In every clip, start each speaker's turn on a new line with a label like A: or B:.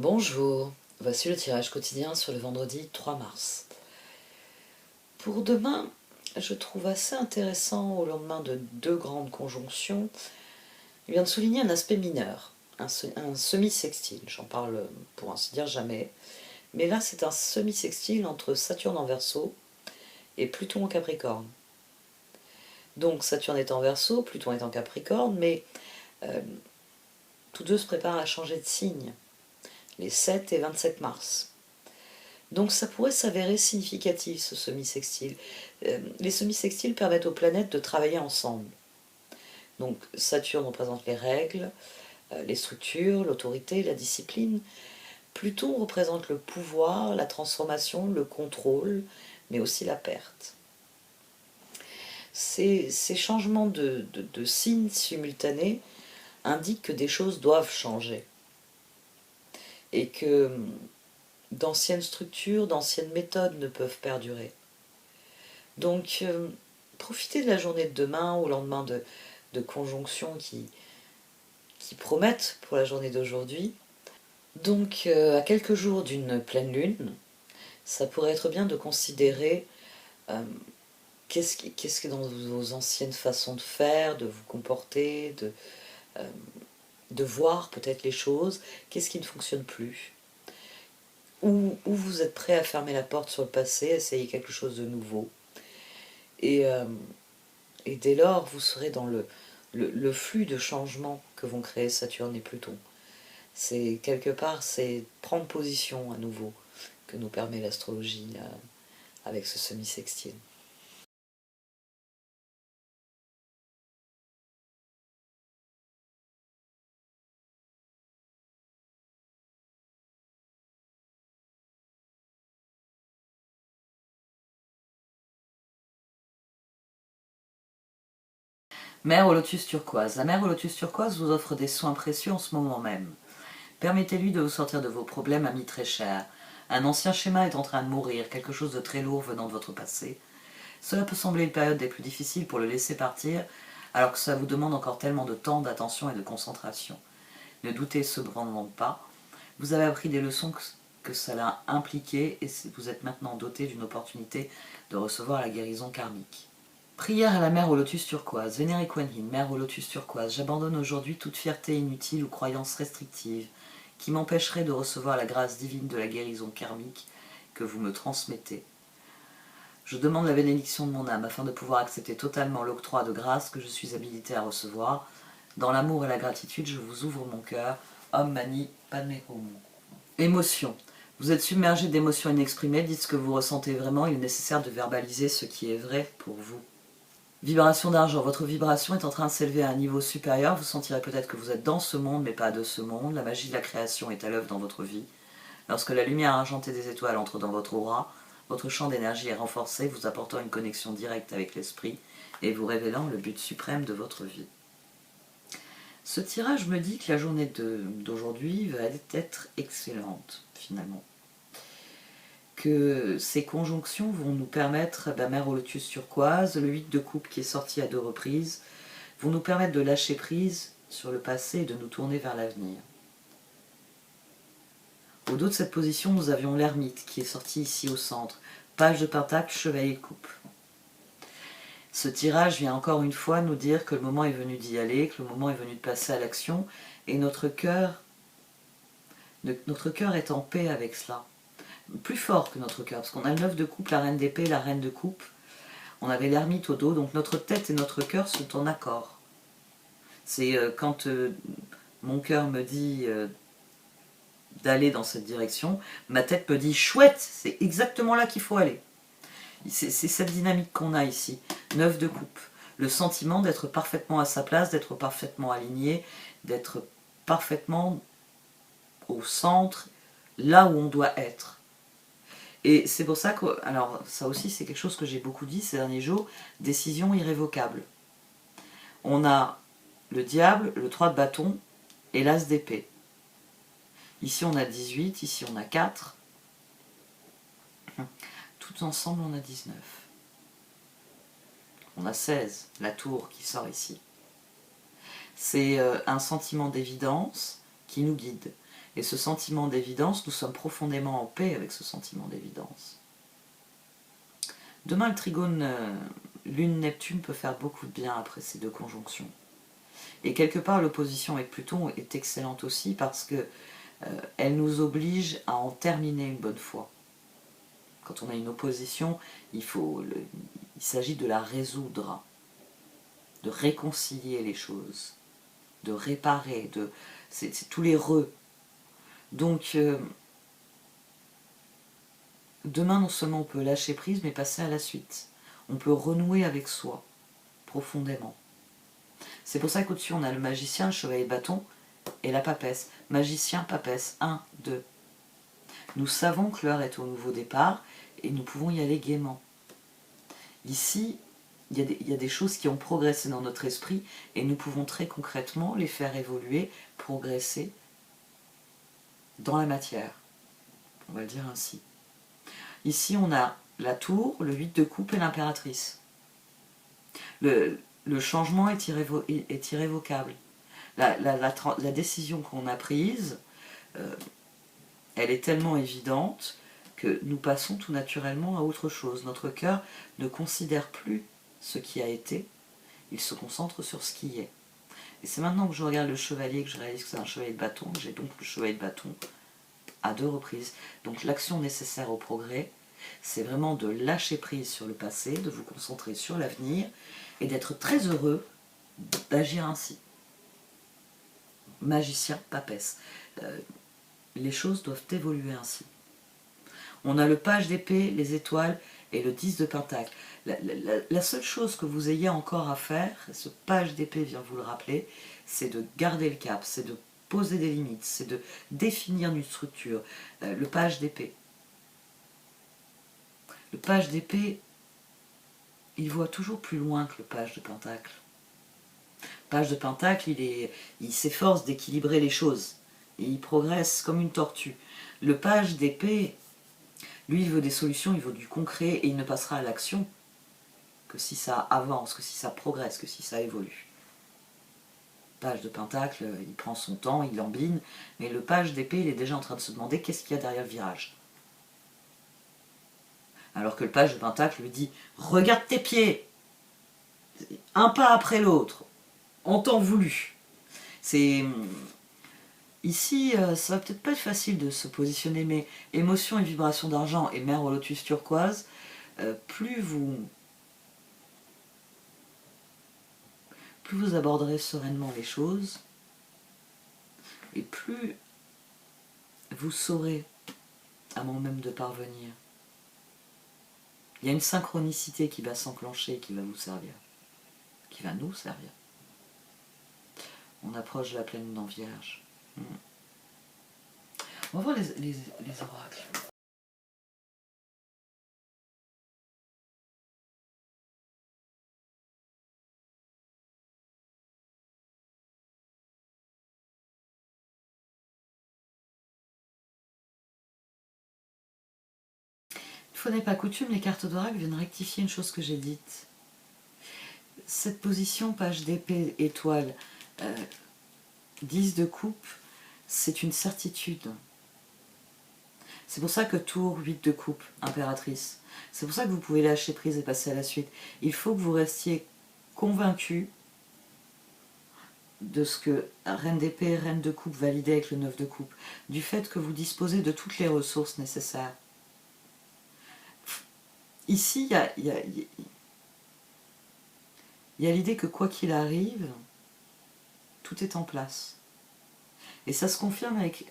A: Bonjour, voici le tirage quotidien sur le vendredi 3 mars. Pour demain, je trouve assez intéressant, au lendemain de deux grandes conjonctions, il vient de souligner un aspect mineur, un semi-sextile. J'en parle pour ainsi dire jamais, mais là c'est un semi-sextile entre Saturne en Verseau et Pluton en Capricorne. Donc Saturne est en Verseau, Pluton est en Capricorne, mais tous deux se préparent à changer de signe, les 7 et 27 mars. Donc ça pourrait s'avérer significatif, ce semi-sextile. Les semi-sextiles permettent aux planètes de travailler ensemble. Donc Saturne représente les règles, les structures, l'autorité, la discipline. Pluton représente le pouvoir, la transformation, le contrôle, mais aussi la perte. Ces changements de signes simultanés indiquent que des choses doivent changer. Et que d'anciennes structures, d'anciennes méthodes ne peuvent perdurer. Donc, profitez de la journée de demain, au lendemain de conjonctions qui promettent pour la journée d'aujourd'hui. Donc, à quelques jours d'une pleine lune, ça pourrait être bien de considérer qu'est-ce qui est dans vos anciennes façons de faire, de vous comporter, de voir peut-être les choses, qu'est-ce qui ne fonctionne plus. Où vous êtes prêt à fermer la porte sur le passé, à essayer quelque chose de nouveau. Et dès lors, vous serez dans le flux de changements que vont créer Saturne et Pluton. C'est quelque part, c'est prendre position à nouveau que nous permet l'astrologie avec ce semi-sextile. Mer au lotus turquoise. La mer au lotus turquoise vous offre des soins précieux en ce moment même. Permettez-lui de vous sortir de vos problèmes amis très chers. Un ancien schéma est en train de mourir, quelque chose de très lourd venant de votre passé. Cela peut sembler une période des plus difficiles pour le laisser partir, alors que cela vous demande encore tellement de temps, d'attention et de concentration. Ne doutez cependant pas, vous avez appris des leçons que cela a impliquées et vous êtes maintenant doté d'une opportunité de recevoir la guérison karmique. Prière à la mer au lotus turquoise. Vénérée Kuan Yin, mer au lotus turquoise, j'abandonne aujourd'hui toute fierté inutile ou croyance restrictive qui m'empêcherait de recevoir la grâce divine de la guérison karmique que vous me transmettez. Je demande la bénédiction de mon âme afin de pouvoir accepter totalement l'octroi de grâce que je suis habilité à recevoir. Dans l'amour et la gratitude, je vous ouvre mon cœur. Om Mani Padme Hum. Émotion. Vous êtes submergé d'émotions inexprimées, dites ce que vous ressentez vraiment, il est nécessaire de verbaliser ce qui est vrai pour vous. Vibration d'argent. Votre vibration est en train de s'élever à un niveau supérieur. Vous sentirez peut-être que vous êtes dans ce monde, mais pas de ce monde. La magie de la création est à l'œuvre dans votre vie. Lorsque la lumière argentée des étoiles entre dans votre aura, votre champ d'énergie est renforcé, vous apportant une connexion directe avec l'esprit et vous révélant le but suprême de votre vie. Ce tirage me dit que la journée d'aujourd'hui va être excellente, finalement. Que ces conjonctions vont nous permettre, la mer au lotus turquoise, le 8 de coupe qui est sorti à 2 reprises, vont nous permettre de lâcher prise sur le passé et de nous tourner vers l'avenir. Au dos de cette position, nous avions l'ermite qui est sorti ici au centre, page de pentacle, chevalier de coupe. Ce tirage vient encore une fois nous dire que le moment est venu d'y aller, que le moment est venu de passer à l'action, et notre cœur est en paix avec cela. Plus fort que notre cœur, parce qu'on a le 9 de coupe, la reine d'épée, la reine de coupe, on avait l'ermite au dos, donc notre tête et notre cœur sont en accord. C'est quand mon cœur me dit d'aller dans cette direction, ma tête me dit chouette, c'est exactement là qu'il faut aller. C'est cette dynamique qu'on a ici, 9 de coupe. Le sentiment d'être parfaitement à sa place, d'être parfaitement aligné, d'être parfaitement au centre, là où on doit être. Et c'est pour ça que, alors ça aussi c'est quelque chose que j'ai beaucoup dit ces derniers jours, décision irrévocable. On a le diable, le 3 de bâton et l'as d'épée. Ici on a 18, ici on a 4. Tout ensemble on a 19. On a 16, la tour qui sort ici. C'est un sentiment d'évidence qui nous guide. Et ce sentiment d'évidence, nous sommes profondément en paix avec ce sentiment d'évidence. Demain, le trigone Lune-Neptune peut faire beaucoup de bien après ces deux conjonctions. Et quelque part, l'opposition avec Pluton est excellente aussi parce que elle nous oblige à en terminer une bonne fois. Quand on a une opposition, il s'agit de la résoudre, de réconcilier les choses, de réparer, c'est tous les re. Donc, demain, non seulement on peut lâcher prise, mais passer à la suite. On peut renouer avec soi, profondément. C'est pour ça qu'au-dessus, on a le magicien, le chevalier de bâton, et la papesse. Magicien, papesse, 1, 2. Nous savons que l'heure est au nouveau départ, et nous pouvons y aller gaiement. Ici, il y a des choses qui ont progressé dans notre esprit, et nous pouvons très concrètement les faire évoluer, progresser dans la matière. On va le dire ainsi. Ici, on a la tour, le 8 de coupe et l'impératrice. Le changement est irrévocable. La décision qu'on a prise, elle est tellement évidente que nous passons tout naturellement à autre chose. Notre cœur ne considère plus ce qui a été, il se concentre sur ce qui est. Et c'est maintenant que je regarde le chevalier que je réalise que c'est un chevalier de bâton, que j'ai donc le chevalier de bâton à 2 reprises. Donc l'action nécessaire au progrès, c'est vraiment de lâcher prise sur le passé, de vous concentrer sur l'avenir et d'être très heureux d'agir ainsi. Magicien, papesse. Les choses doivent évoluer ainsi. On a le page d'épée, les étoiles et le 10 de pentacle. La seule chose que vous ayez encore à faire, ce page d'épée vient vous le rappeler, c'est de garder le cap, c'est de poser des limites, c'est de définir une structure. Le page d'épée. Le page d'épée, il voit toujours plus loin que le page de pentacle. Le page de pentacle, il s'efforce d'équilibrer les choses. Et il progresse comme une tortue. Le page d'épée, lui, il veut des solutions, il veut du concret, et il ne passera à l'action que si ça avance, que si ça progresse, que si ça évolue. Le page de pentacle, il prend son temps, il lambine, mais le page d'épée, il est déjà en train de se demander qu'est-ce qu'il y a derrière le virage. Alors que le page de pentacle lui dit « Regarde tes pieds ! Un pas après l'autre, en temps voulu !» C'est... Ici, ça va peut-être pas être facile de se positionner, mais émotion et vibration d'argent et mer au lotus turquoise, plus vous aborderez sereinement les choses, et plus vous saurez à moment même de parvenir. Il y a une synchronicité qui va s'enclencher et qui va vous servir, qui va nous servir. On approche de la pleine lune en Vierge. On va voir les oracles. Une fois n'est pas coutume, les cartes d'oracle viennent rectifier une chose que j'ai dite. Cette position, page d'épée, étoile, 10 de coupe, c'est une certitude. C'est pour ça que tour, 8 de coupe, impératrice. C'est pour ça que vous pouvez lâcher prise et passer à la suite. Il faut que vous restiez convaincu de ce que reine d'épée, reine de coupe validée avec le 9 de coupe, du fait que vous disposez de toutes les ressources nécessaires. Ici, il y a l'idée que quoi qu'il arrive, tout est en place. Et ça se confirme avec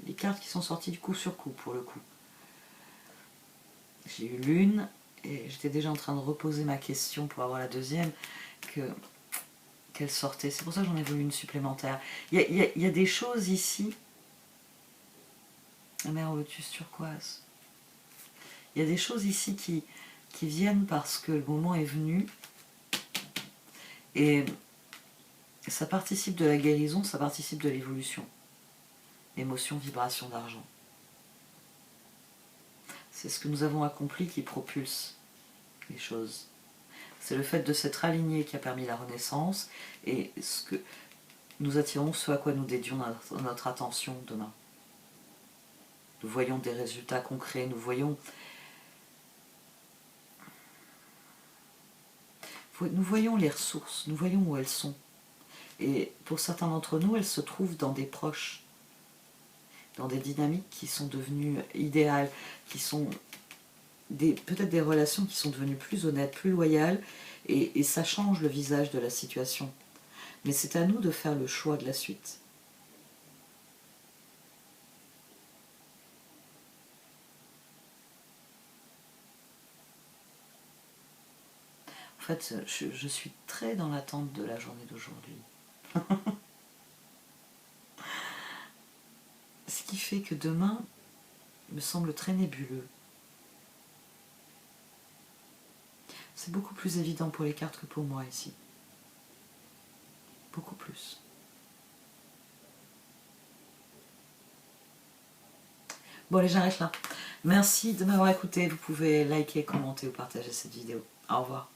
A: les cartes qui sont sorties du coup sur coup, pour le coup. J'ai eu l'une, et j'étais déjà en train de reposer ma question pour avoir la deuxième, qu'elle sortait. C'est pour ça que j'en ai voulu une supplémentaire. Il y a des choses ici, la mer au lotus turquoise, il y a des choses ici qui viennent parce que le moment est venu, et ça participe de la guérison, ça participe de l'évolution. Émotion, vibration d'argent. C'est ce que nous avons accompli qui propulse les choses. C'est le fait de s'être aligné qui a permis la renaissance, et ce que nous attirons ce à quoi nous dédions notre attention demain. Nous voyons des résultats concrets, nous voyons les ressources, nous voyons où elles sont. Et pour certains d'entre nous, elles se trouvent dans des proches, dans des dynamiques qui sont devenues idéales, qui sont peut-être des relations qui sont devenues plus honnêtes, plus loyales, et ça change le visage de la situation. Mais c'est à nous de faire le choix de la suite. En fait, je suis très dans l'attente de la journée d'aujourd'hui. Ce qui fait que demain me semble très nébuleux. C'est beaucoup plus évident pour les cartes que pour moi ici. Beaucoup plus. Bon allez, j'arrête là. Merci de m'avoir écouté. Vous pouvez liker, commenter ou partager cette vidéo. Au revoir.